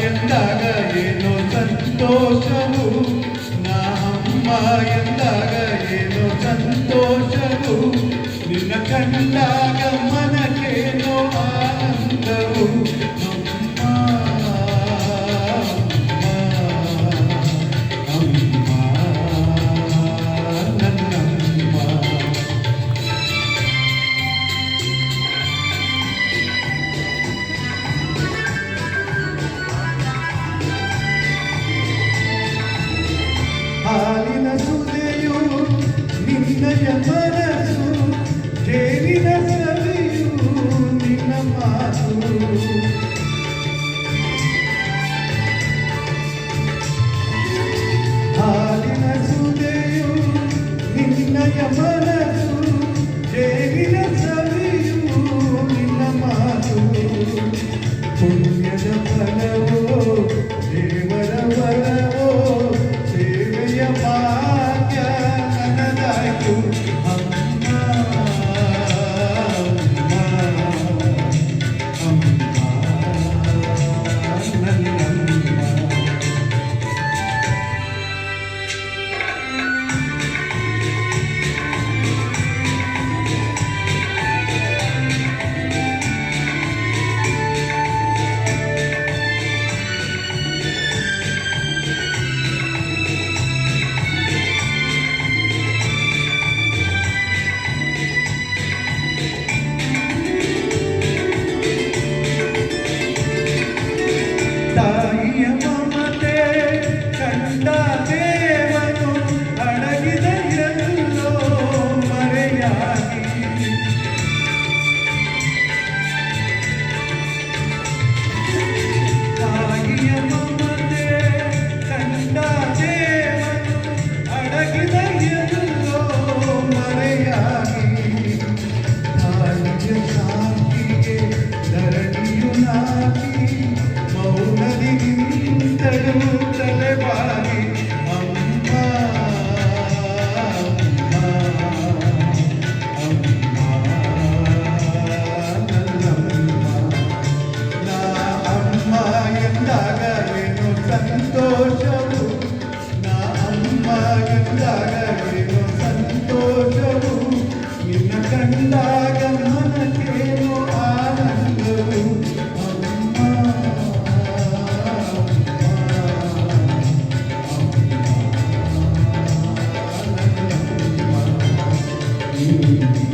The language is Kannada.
ಎಂದಾಗ ಏನೋ ಸಂತೋಷವು, ನಾ ಅಮ್ಮ ಎಂದಾಗ ಏನೋ ಸಂತೋಷವು, ನಿನ್ನ ಕಂಡಾಗ ಮನಕ್ಕೇನೋ ಆನಂದವು. ಹಾಲಿನ ಸುದೆಯು ನಿನ್ನಯ ಮನಸ್ಸು, ಜೇನಿನ ಸವಿಯು ನಿನ್ನ ಮಾತು. ಹಾಲಿನ ಸುದೆಯು ನಿನ್ನಯ ಮನಸ್ಸು, ಜೇನಿನ ಸವಿಯು ನಿನ್ನ ಮಾತು. ಪುಣ್ಯದ ಫಲವೋ ದೇವರ ವರವೋ, ಸೇವೆಯ ಭಾಗ್ಯ ನನ್ನದಾಯ್ತು. ಅಮ್ಮ ನನ್ನಮ್ಮ. ತಾಯಿಯ ಮಮತೆ ಕಂಡ ದೇವನು ಅಡಗಿದ ಎಲ್ಲೋ ಮರೆಯಾಗಿ. ತಾಯಿಯ ಮಮತೆ ಕಂಡ ದೇವನು ಅಡಗಿದ ಎಲ್ಲೋ ಮರೆಯಾಗಿ. ತಾಯಿಯ ಶಾಂತಿಗೆ ಧರಣಿಯು ನಾಗಿ, ಮೌನದಿ ನಿಂತಳು ತಲೆಬಾಗಿ. ಅಮ್ಮ ನನ್ನಮ್ಮ. ನಾ ಅಮ್ಮ ಎಂದಾಗ ಏನೋ ಸಂತೋಷವು, ನಾ ಅಮ್ಮ ಎಂದಾಗ ಏನೋ ಸಂತೋಷವು, ನಿನ್ನ ಕಂಡಾಗ ಮನಕ್ಕೇನೋ ಆನಂದವು. Thank you.